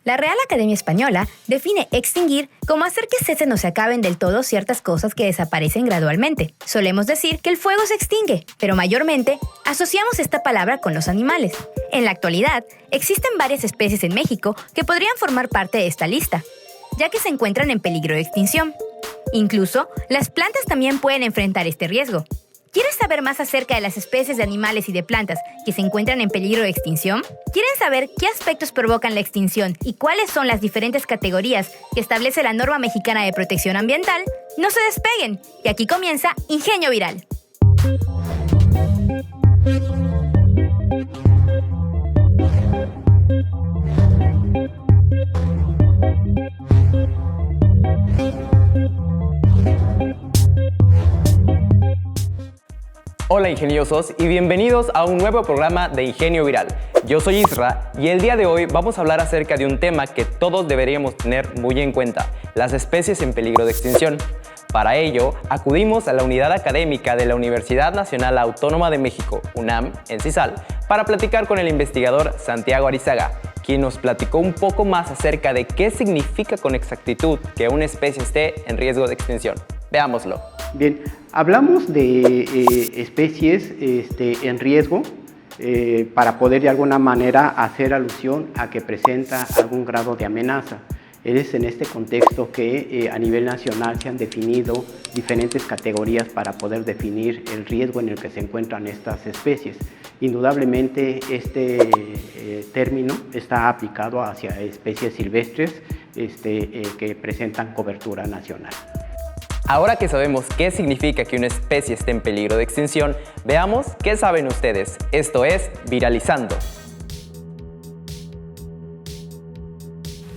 La Real Academia Española define extinguir como hacer que cesen o se acaben del todo ciertas cosas que desaparecen gradualmente. Solemos decir que el fuego se extingue, pero mayormente asociamos esta palabra con los animales. En la actualidad, existen varias especies en México que podrían formar parte de esta lista, ya que se encuentran en peligro de extinción. Incluso, las plantas también pueden enfrentar este riesgo. ¿Quieres saber más acerca de las especies de animales y de plantas que se encuentran en peligro de extinción? ¿Quieren saber qué aspectos provocan la extinción y cuáles son las diferentes categorías que establece la norma mexicana de protección ambiental? No se despeguen, que aquí comienza Ingenio Viral. Hola ingeniosos y bienvenidos a un nuevo programa de Ingenio Viral. Yo soy Isra y el día de hoy vamos a hablar acerca de un tema que todos deberíamos tener muy en cuenta, las especies en peligro de extinción. Para ello, acudimos a la unidad académica de la Universidad Nacional Autónoma de México, UNAM, en Cisal, para platicar con el investigador Santiago Arizaga, quien nos platicó un poco más acerca de qué significa con exactitud que una especie esté en riesgo de extinción. Veámoslo. Bien, hablamos de especies en riesgo para poder de alguna manera hacer alusión a que presenta algún grado de amenaza. Es en este contexto que a nivel nacional se han definido diferentes categorías para poder definir el riesgo en el que se encuentran estas especies. Indudablemente este término está aplicado hacia especies silvestres que presentan cobertura nacional. Ahora que sabemos qué significa que una especie esté en peligro de extinción, veamos qué saben ustedes. Esto es Viralizando.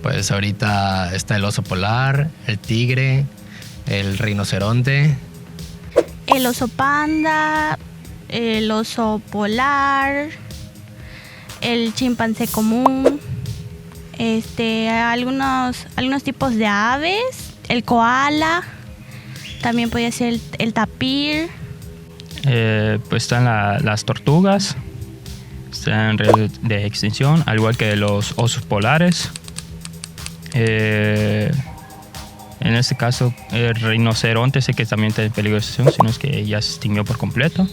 Pues ahorita está el oso polar, el tigre, el rinoceronte. El oso panda, el oso polar, el chimpancé común, algunos tipos de aves, el koala. También puede ser el tapir. Pues están las tortugas, están en riesgo de extinción, al igual que los osos polares. En este caso, el rinoceronte sé que también está en peligro de extinción, sino es que ya se extinguió por completo.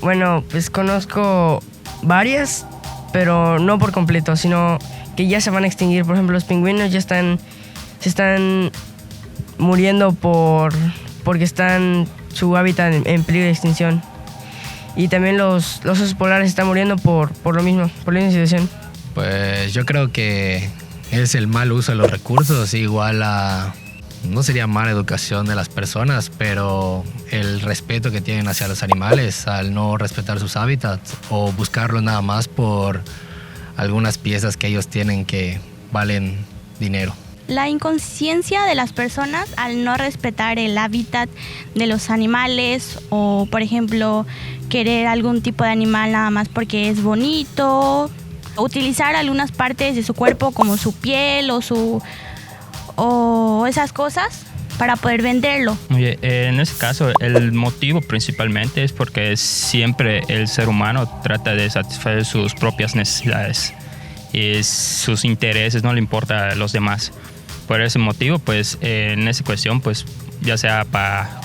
Bueno, pues conozco varias, pero no por completo, sino que ya se van a extinguir. Por ejemplo, los pingüinos ya se están muriendo porque están su hábitat en peligro de extinción. Y también los osos polares están muriendo por lo mismo, por la misma situación. Pues yo creo que es el mal uso de los recursos, igual a, no sería mala educación de las personas, pero el respeto que tienen hacia los animales al no respetar sus hábitats o buscarlos nada más por algunas piezas que ellos tienen que valen dinero. La inconsciencia de las personas al no respetar el hábitat de los animales o, por ejemplo, querer algún tipo de animal nada más porque es bonito, utilizar algunas partes de su cuerpo como su piel o esas cosas para poder venderlo. Oye, en este caso, el motivo principalmente es porque siempre el ser humano trata de satisfacer sus propias necesidades y sus intereses, no le importa a los demás. Por ese motivo, pues en esa cuestión, pues ya sea para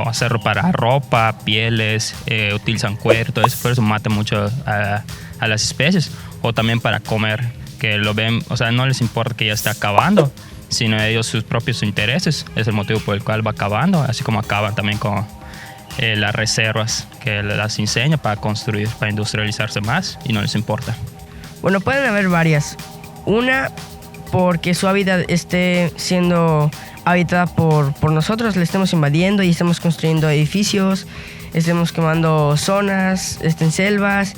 hacerlo para ropa, pieles, utilizan cuero, todo eso, por eso matan mucho a las especies, o también para comer, que lo ven, o sea, no les importa que ya esté acabando, sino ellos sus propios intereses, es el motivo por el cual va acabando, así como acaban también con las reservas que las enseña para construir, para industrializarse más, y no les importa. Bueno, pueden haber varias. Una, porque su hábitat esté siendo habitada por nosotros, le estemos invadiendo y estemos construyendo edificios, estemos quemando zonas, selvas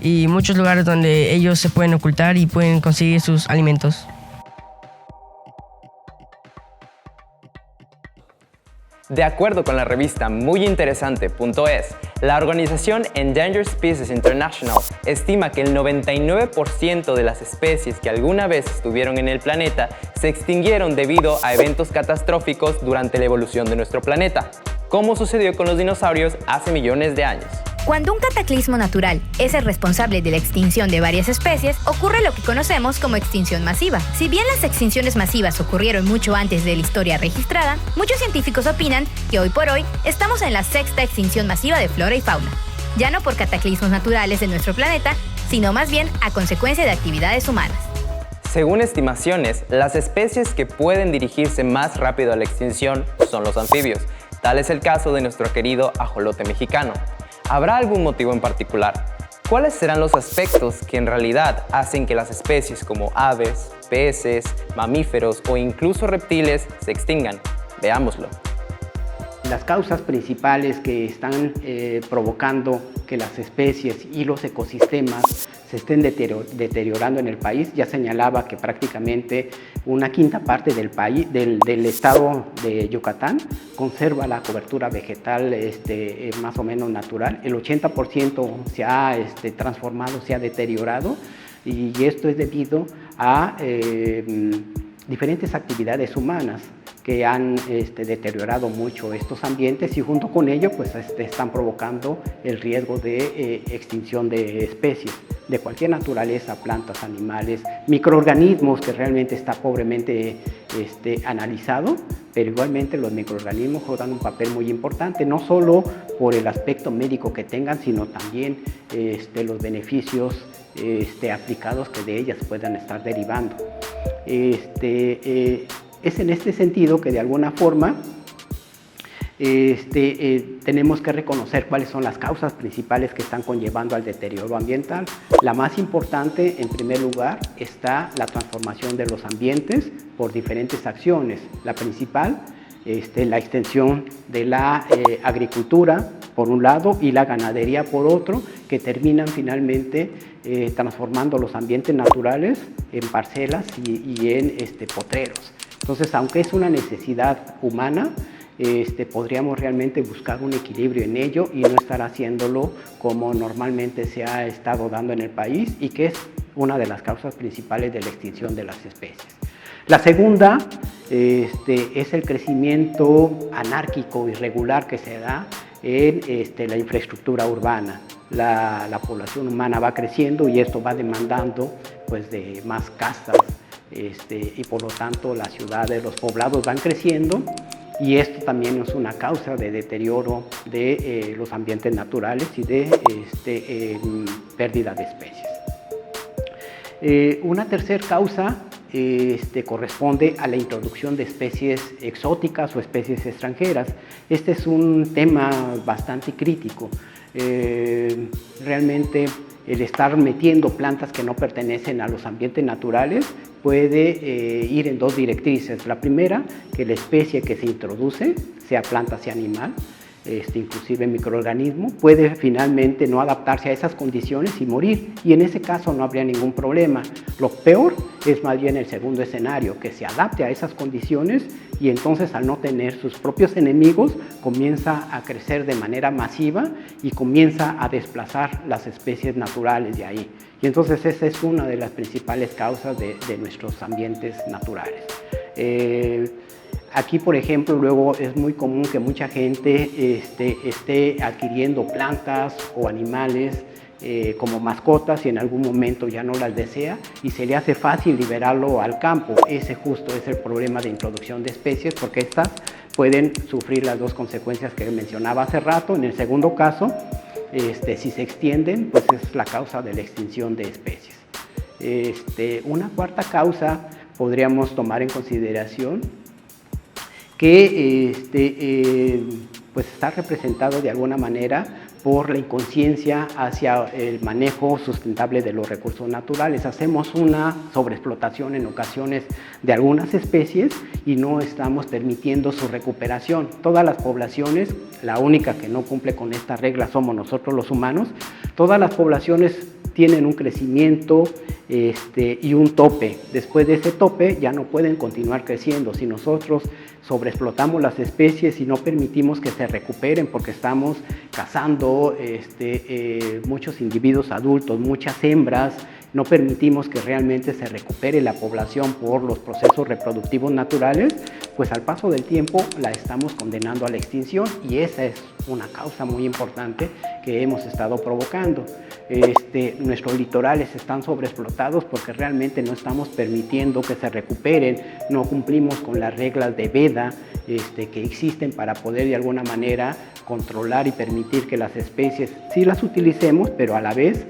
y muchos lugares donde ellos se pueden ocultar y pueden conseguir sus alimentos. De acuerdo con la revista muyinteresante.es, la organización Endangered Species International estima que el 99% de las especies que alguna vez estuvieron en el planeta se extinguieron debido a eventos catastróficos durante la evolución de nuestro planeta, como sucedió con los dinosaurios hace millones de años. Cuando un cataclismo natural es el responsable de la extinción de varias especies, ocurre lo que conocemos como extinción masiva. Si bien las extinciones masivas ocurrieron mucho antes de la historia registrada, muchos científicos opinan que hoy por hoy estamos en la sexta extinción masiva de flora y fauna. Ya no por cataclismos naturales de nuestro planeta, sino más bien a consecuencia de actividades humanas. Según estimaciones, las especies que pueden dirigirse más rápido a la extinción son los anfibios. Tal es el caso de nuestro querido ajolote mexicano. ¿Habrá algún motivo en particular? ¿Cuáles serán los aspectos que en realidad hacen que las especies como aves, peces, mamíferos o incluso reptiles se extingan? Veámoslo. Las causas principales que están provocando que las especies y los ecosistemas se estén deteriorando en el país, ya señalaba que prácticamente una quinta parte del país, del estado de Yucatán, conserva la cobertura vegetal más o menos natural. El 80% se ha transformado, se ha deteriorado, y esto es debido a diferentes actividades humanas que han deteriorado mucho estos ambientes, y junto con ello pues están provocando el riesgo de extinción de especies de cualquier naturaleza, plantas, animales, microorganismos, que realmente está pobremente analizado, pero igualmente los microorganismos juegan un papel muy importante, no solo por el aspecto médico que tengan, sino también los beneficios aplicados que de ellas puedan estar derivando. Es en este sentido que de alguna forma tenemos que reconocer cuáles son las causas principales que están conllevando al deterioro ambiental. La más importante, en primer lugar, está la transformación de los ambientes por diferentes acciones. La principal, la extensión de la agricultura, por un lado, y la ganadería, por otro, que terminan finalmente transformando los ambientes naturales en parcelas y en potreros. Entonces, aunque es una necesidad humana, podríamos realmente buscar un equilibrio en ello y no estar haciéndolo como normalmente se ha estado dando en el país, y que es una de las causas principales de la extinción de las especies. La segunda es el crecimiento anárquico, irregular, que se da en la infraestructura urbana. La población humana va creciendo y esto va demandando pues, de más casas, y por lo tanto las ciudades, los poblados van creciendo, y esto también es una causa de deterioro de los ambientes naturales y de pérdida de especies. Una tercera causa corresponde a la introducción de especies exóticas o especies extranjeras. Este es un tema bastante crítico. Realmente el estar metiendo plantas que no pertenecen a los ambientes naturales puede ir en dos directrices. La primera, que la especie que se introduce, sea planta, sea animal, inclusive microorganismo, puede finalmente no adaptarse a esas condiciones y morir, y en ese caso no habría ningún problema. Lo peor es más bien el segundo escenario, que se adapte a esas condiciones y entonces, al no tener sus propios enemigos, comienza a crecer de manera masiva y comienza a desplazar las especies naturales de ahí. Y entonces esa es una de las principales causas de nuestros ambientes naturales. Aquí, por ejemplo, luego es muy común que mucha gente esté adquiriendo plantas o animales como mascotas, y en algún momento ya no las desea y se le hace fácil liberarlo al campo. Ese justo es el problema de introducción de especies, porque estas pueden sufrir las dos consecuencias que mencionaba hace rato. En el segundo caso, si se extienden, pues es la causa de la extinción de especies. Una cuarta causa podríamos tomar en consideración, que pues está representado de alguna manera por la inconsciencia hacia el manejo sustentable de los recursos naturales. Hacemos una sobreexplotación en ocasiones de algunas especies y no estamos permitiendo su recuperación. Todas las poblaciones, la única que no cumple con esta regla somos nosotros los humanos, todas las poblaciones tienen un crecimiento y un tope. Después de ese tope ya no pueden continuar creciendo. Si nosotros sobreexplotamos las especies y no permitimos que se recuperen, porque estamos cazando muchos individuos adultos, muchas hembras, no permitimos que realmente se recupere la población por los procesos reproductivos naturales, pues al paso del tiempo la estamos condenando a la extinción, y esa es una causa muy importante que hemos estado provocando. Nuestros litorales están sobreexplotados porque realmente no estamos permitiendo que se recuperen, no cumplimos con las reglas de veda que existen para poder de alguna manera controlar y permitir que las especies sí las utilicemos, pero a la vez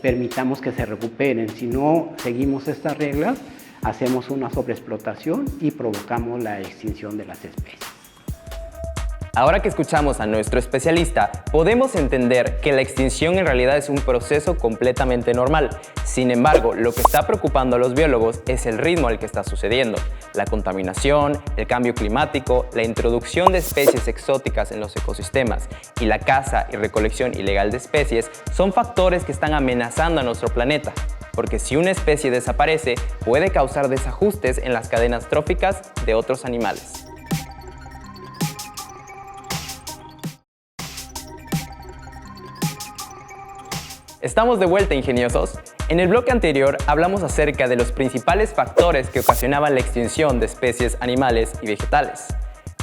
permitamos que se recuperen. Si no seguimos estas reglas, hacemos una sobreexplotación y provocamos la extinción de las especies. Ahora que escuchamos a nuestro especialista, podemos entender que la extinción en realidad es un proceso completamente normal. Sin embargo, lo que está preocupando a los biólogos es el ritmo al que está sucediendo. La contaminación, el cambio climático, la introducción de especies exóticas en los ecosistemas y la caza y recolección ilegal de especies son factores que están amenazando a nuestro planeta. Porque si una especie desaparece, puede causar desajustes en las cadenas tróficas de otros animales. Estamos de vuelta, ingeniosos. En el bloque anterior hablamos acerca de los principales factores que ocasionaban la extinción de especies animales y vegetales.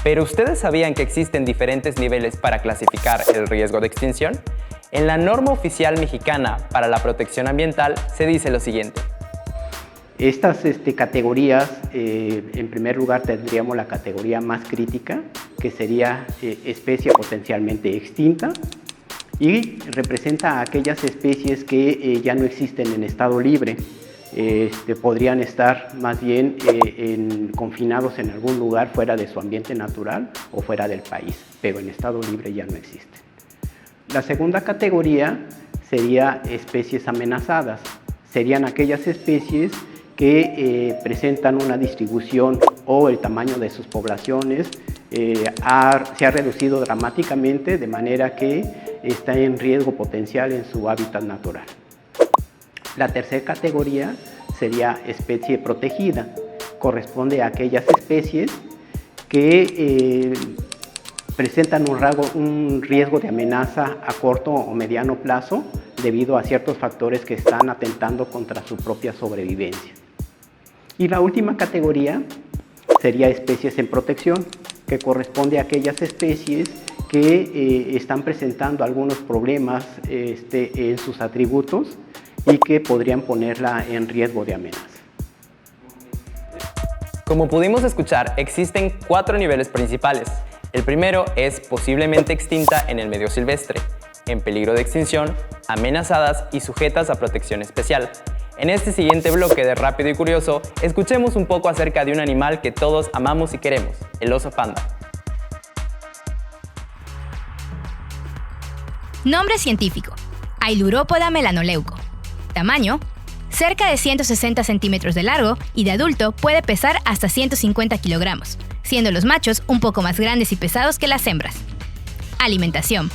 Pero ¿ustedes sabían que existen diferentes niveles para clasificar el riesgo de extinción? En la norma oficial mexicana para la protección ambiental se dice lo siguiente. Estas categorías, en primer lugar tendríamos la categoría más crítica, que sería especie potencialmente extinta, y representa a aquellas especies que ya no existen en estado libre. Podrían estar más bien confinados en algún lugar fuera de su ambiente natural o fuera del país, pero en estado libre ya no existen. La segunda categoría sería especies amenazadas. Serían aquellas especies que presentan una distribución o el tamaño de sus poblaciones se ha reducido dramáticamente, de manera que está en riesgo potencial en su hábitat natural. La tercera categoría sería especie protegida. Corresponde a aquellas especies que presentan un riesgo de amenaza a corto o mediano plazo debido a ciertos factores que están atentando contra su propia sobrevivencia. Y la última categoría sería especies en protección, que corresponde a aquellas especies que están presentando algunos problemas en sus atributos y que podrían ponerla en riesgo de amenaza. Como pudimos escuchar, existen 4 niveles principales. El primero es posiblemente extinta en el medio silvestre, en peligro de extinción, amenazadas y sujetas a protección especial. En este siguiente bloque de Rápido y Curioso, escuchemos un poco acerca de un animal que todos amamos y queremos, el oso panda. Nombre científico: Ailuropoda melanoleuco. Tamaño: cerca de 160 centímetros de largo y de adulto puede pesar hasta 150 kilogramos, siendo los machos un poco más grandes y pesados que las hembras. Alimentación: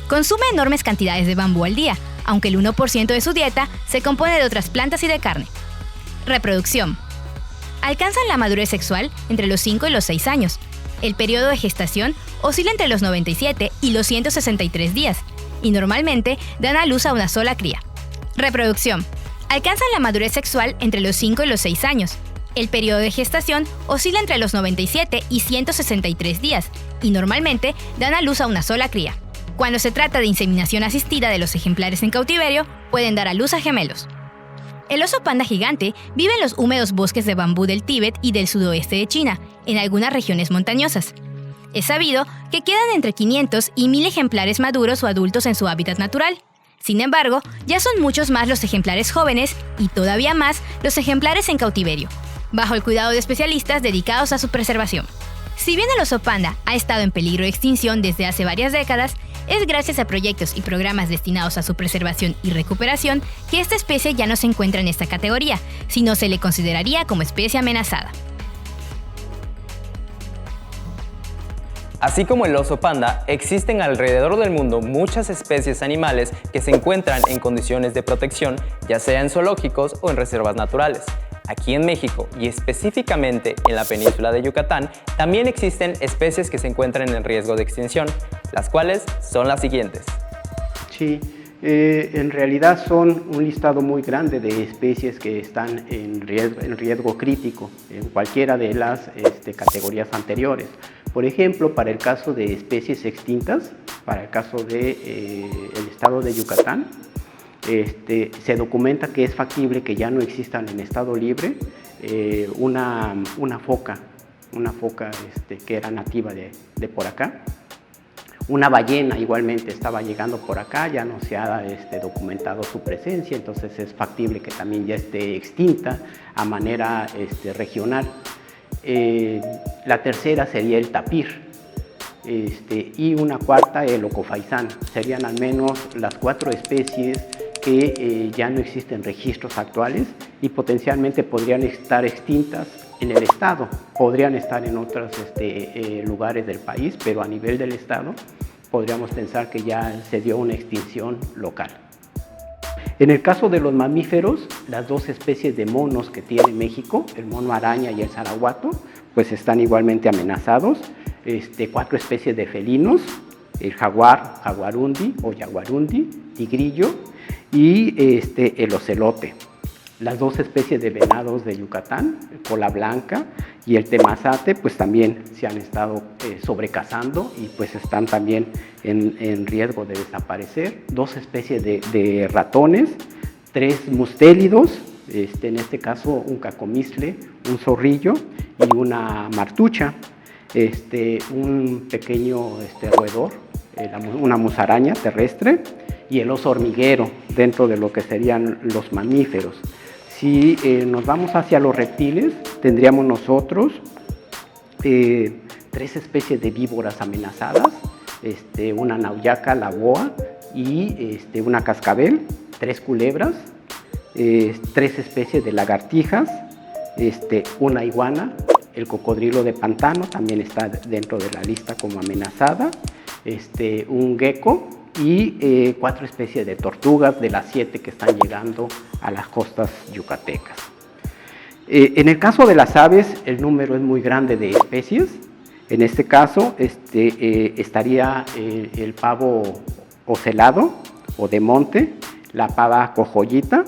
consume enormes cantidades de bambú al día, aunque el 1% de su dieta se compone de otras plantas y de carne. Reproducción: alcanzan la madurez sexual entre los 5 y los 6 años. El periodo de gestación oscila entre los 97 y los 163 días, y normalmente dan a luz a una sola cría. Reproducción: alcanzan la madurez sexual entre los 5 y los 6 años. El periodo de gestación oscila entre los 97 y 163 días, y normalmente dan a luz a una sola cría. Cuando se trata de inseminación asistida de los ejemplares en cautiverio, pueden dar a luz a gemelos. El oso panda gigante vive en los húmedos bosques de bambú del Tíbet y del sudoeste de China, en algunas regiones montañosas. Es sabido que quedan entre 500 y 1000 ejemplares maduros o adultos en su hábitat natural. Sin embargo, ya son muchos más los ejemplares jóvenes y todavía más los ejemplares en cautiverio, bajo el cuidado de especialistas dedicados a su preservación. Si bien el oso panda ha estado en peligro de extinción desde hace varias décadas, es gracias a proyectos y programas destinados a su preservación y recuperación que esta especie ya no se encuentra en esta categoría, sino se le consideraría como especie amenazada. Así como el oso panda, existen alrededor del mundo muchas especies animales que se encuentran en condiciones de protección, ya sea en zoológicos o en reservas naturales. Aquí en México, y específicamente en la península de Yucatán, también existen especies que se encuentran en riesgo de extinción, las cuales son las siguientes. Sí, En realidad son un listado muy grande de especies que están en riesgo crítico en cualquiera de las categorías anteriores. Por ejemplo, para el caso de especies extintas, para el caso del estado de Yucatán, se documenta que es factible que ya no existan en estado libre una foca que era nativa de por acá. Una ballena igualmente estaba llegando por acá, ya no se ha documentado su presencia, entonces es factible que también ya esté extinta a manera regional. La tercera sería el tapir, y una cuarta el ocofaisán. Serían al menos las 4 especies que ya no existen registros actuales y potencialmente podrían estar extintas en el estado. Podrían estar en otros lugares del país, pero a nivel del estado podríamos pensar que ya se dio una extinción local. En el caso de los mamíferos, las 2 especies de monos que tiene México, el mono araña y el zaraguato, pues están igualmente amenazados. 4 especies de felinos, el jaguar, jaguarundi o yaguarundi, tigrillo y el ocelote. Las 2 especies de venados de Yucatán, el cola blanca y el temazate, pues también se han estado sobrecazando y pues están también en riesgo de desaparecer. 2 especies de ratones, 3 mustélidos, en este caso un cacomistle, un zorrillo y una martucha. Un pequeño roedor, una musaraña terrestre y el oso hormiguero dentro de lo que serían los mamíferos. Si nos vamos hacia los reptiles, tendríamos nosotros 3 especies de víboras amenazadas, una nauyaca, la boa y una cascabel, 3 culebras, 3 especies de lagartijas, una iguana. El cocodrilo de pantano también está dentro de la lista como amenazada, un gecko y 4 especies de tortugas de las 7 que están llegando a las costas yucatecas. En el caso de las aves, el número es muy grande de especies. En este caso estaría el pavo ocelado o de monte, la pava cojollita,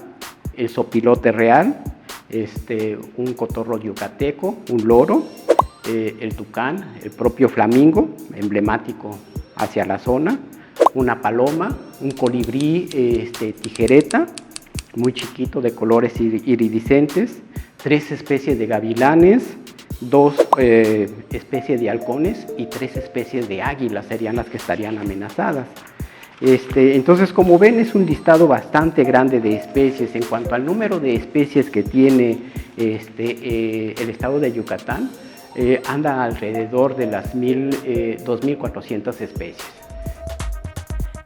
el sopilote real, un cotorro yucateco, un loro, el tucán, el propio flamingo, emblemático hacia la zona, una paloma, un colibrí tijereta, muy chiquito de colores iridiscentes, 3 especies de gavilanes, 2 especies de halcones y 3 especies de águilas serían las que estarían amenazadas. Entonces, como ven, es un listado bastante grande de especies. En cuanto al número de especies que tiene el estado de Yucatán, anda alrededor de las 2.400 especies.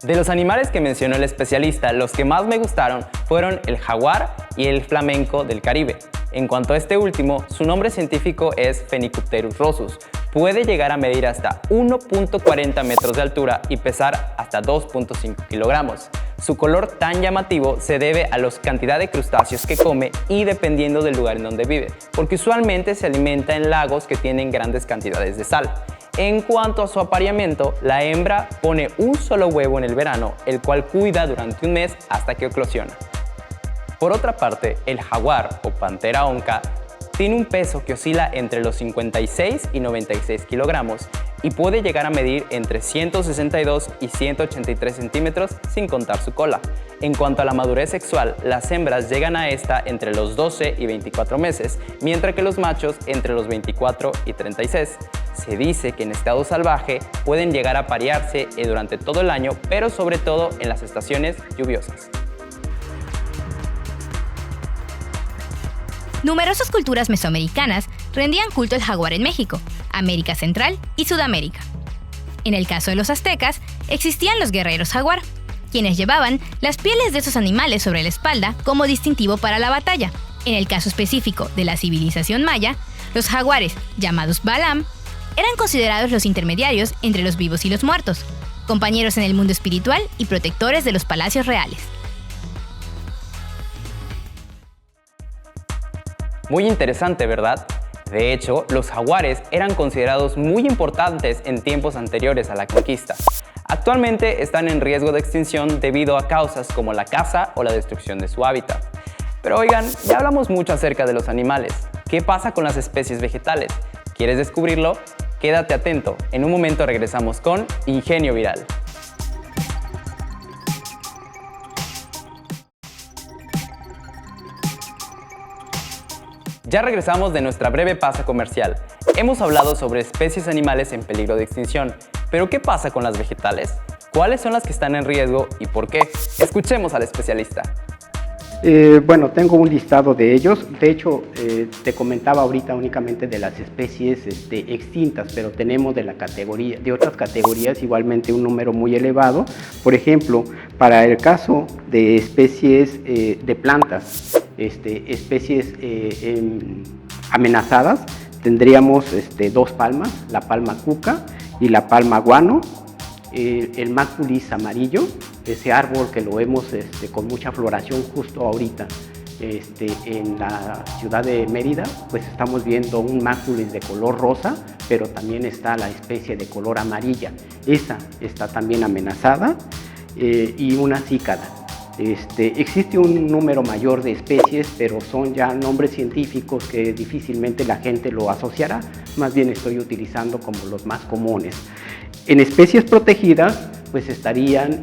De los animales que mencionó el especialista, los que más me gustaron fueron el jaguar y el flamenco del Caribe. En cuanto a este último, su nombre científico es Phenicopterus rossus. Puede llegar a medir hasta 1.40 metros de altura y pesar hasta 2.5 kilogramos. Su color tan llamativo se debe a la cantidad de crustáceos que come y dependiendo del lugar en donde vive, porque usualmente se alimenta en lagos que tienen grandes cantidades de sal. En cuanto a su apareamiento, la hembra pone un solo huevo en el verano, el cual cuida durante un mes hasta que eclosiona. Por otra parte, el jaguar o pantera onca tiene un peso que oscila entre los 56 y 96 kilogramos y puede llegar a medir entre 162 y 183 centímetros sin contar su cola. En cuanto a la madurez sexual, las hembras llegan a esta entre los 12 y 24 meses, mientras que los machos entre los 24 y 36. Se dice que en estado salvaje pueden llegar a aparearse durante todo el año, pero sobre todo en las estaciones lluviosas. Numerosas culturas mesoamericanas rendían culto al jaguar en México, América Central y Sudamérica. En el caso de los aztecas, existían los guerreros jaguar, quienes llevaban las pieles de esos animales sobre la espalda como distintivo para la batalla. En el caso específico de la civilización maya, los jaguares, llamados Balam, eran considerados los intermediarios entre los vivos y los muertos, compañeros en el mundo espiritual y protectores de los palacios reales. Muy interesante, ¿verdad? De hecho, los jaguares eran considerados muy importantes en tiempos anteriores a la conquista. Actualmente están en riesgo de extinción debido a causas como la caza o la destrucción de su hábitat. Pero oigan, ya hablamos mucho acerca de los animales. ¿Qué pasa con las especies vegetales? ¿Quieres descubrirlo? Quédate atento. En un momento regresamos con Ingenio Viral. Ya regresamos de nuestra breve pausa comercial. Hemos hablado sobre especies animales en peligro de extinción, pero ¿qué pasa con las vegetales? ¿Cuáles son las que están en riesgo y por qué? Escuchemos al especialista. Bueno, tengo un listado de ellos. De hecho, te comentaba ahorita únicamente de las especies extintas, pero tenemos de otras categorías igualmente un número muy elevado. Por ejemplo, para el caso de especies de plantas, especies amenazadas, tendríamos dos palmas, la palma cuca y la palma guano. El maculis amarillo, ese árbol que lo vemos con mucha floración justo ahorita en la ciudad de Mérida, pues estamos viendo un maculis de color rosa, pero también está la especie de color amarilla. Esa está también amenazada, y una cícada. Existe un número mayor de especies, pero son ya nombres científicos que difícilmente la gente lo asociará, más bien estoy utilizando como los más comunes. En especies protegidas, pues estarían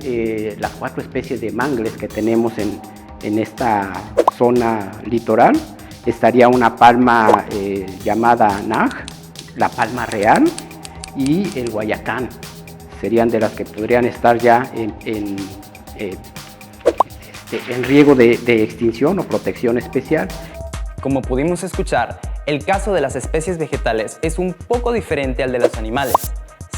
las 4 especies de mangles que tenemos en esta zona litoral. Estaría una palma llamada naj, la palma real y el guayacán. Serían de las que podrían estar ya en riesgo de extinción o protección especial. Como pudimos escuchar, el caso de las especies vegetales es un poco diferente al de los animales.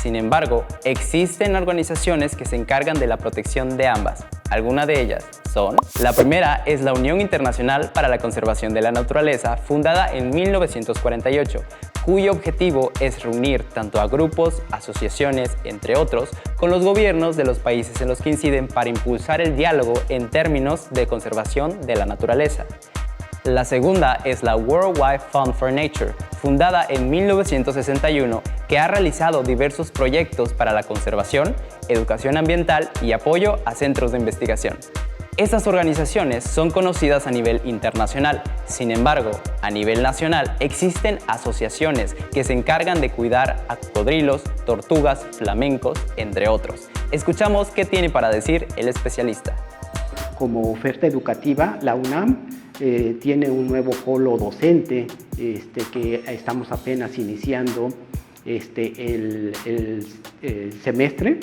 Sin embargo, existen organizaciones que se encargan de la protección de ambas. Algunas de ellas son: la primera es la Unión Internacional para la Conservación de la Naturaleza, fundada en 1948, cuyo objetivo es reunir tanto a grupos, asociaciones, entre otros, con los gobiernos de los países en los que inciden para impulsar el diálogo en términos de conservación de la naturaleza. La segunda es la World Wide Fund for Nature, fundada en 1961, que ha realizado diversos proyectos para la conservación, educación ambiental y apoyo a centros de investigación. Estas organizaciones son conocidas a nivel internacional. Sin embargo, a nivel nacional existen asociaciones que se encargan de cuidar a cocodrilos, tortugas, flamencos, entre otros. Escuchamos qué tiene para decir el especialista. Como oferta educativa, la UNAM tiene un nuevo polo docente que estamos apenas iniciando el semestre.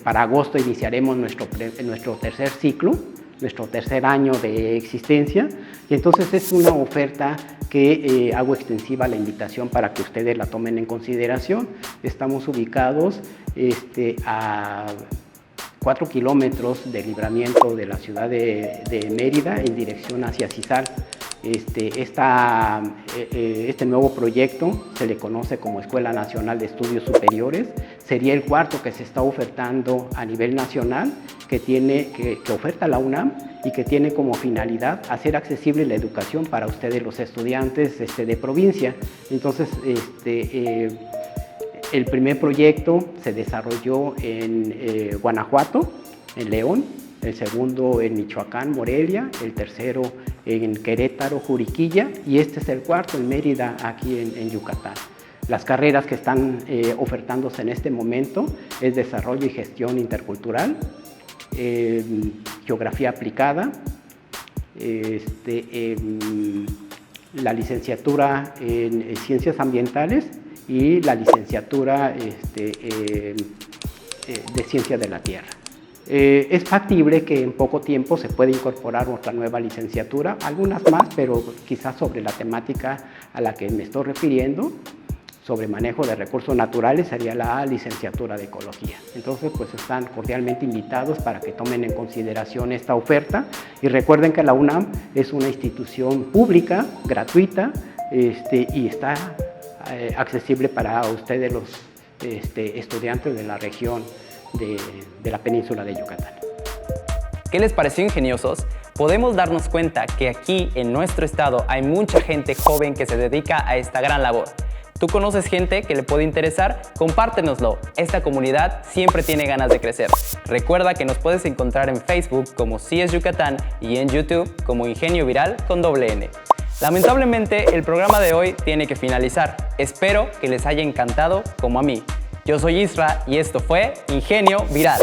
Para agosto iniciaremos nuestro tercer ciclo, nuestro tercer año de existencia, y entonces es una oferta que hago extensiva la invitación para que ustedes la tomen en consideración. Estamos ubicados a 4 kilómetros de libramiento de la ciudad de Mérida en dirección hacia Cizal. Este nuevo proyecto se le conoce como Escuela Nacional de Estudios Superiores. Sería el cuarto que se está ofertando a nivel nacional, que oferta la UNAM y que tiene como finalidad hacer accesible la educación para ustedes los estudiantes de provincia. Entonces, el primer proyecto se desarrolló en Guanajuato, en León, el segundo en Michoacán, Morelia, el tercero en Querétaro, Juriquilla, y este es el cuarto en Mérida, aquí en Yucatán. Las carreras que están ofertándose en este momento es Desarrollo y Gestión Intercultural, Geografía Aplicada, la licenciatura en Ciencias Ambientales y la licenciatura de Ciencias de la Tierra. Es factible que en poco tiempo se pueda incorporar otra nueva licenciatura, algunas más, pero quizás sobre la temática a la que me estoy refiriendo, sobre manejo de recursos naturales, sería la licenciatura de Ecología. Entonces, pues están cordialmente invitados para que tomen en consideración esta oferta y recuerden que la UNAM es una institución pública, gratuita, y está accesible para ustedes los estudiantes de la región de la península de Yucatán. ¿Qué les pareció, ingeniosos? Podemos darnos cuenta que aquí en nuestro estado hay mucha gente joven que se dedica a esta gran labor. ¿Tú conoces gente que le puede interesar? Compártenoslo. Esta comunidad siempre tiene ganas de crecer. Recuerda que nos puedes encontrar en Facebook como CS Yucatán y en YouTube como Ingenio Viral con ~N. Lamentablemente, el programa de hoy tiene que finalizar. Espero que les haya encantado como a mí. Yo soy Isra y esto fue Ingenio Viral.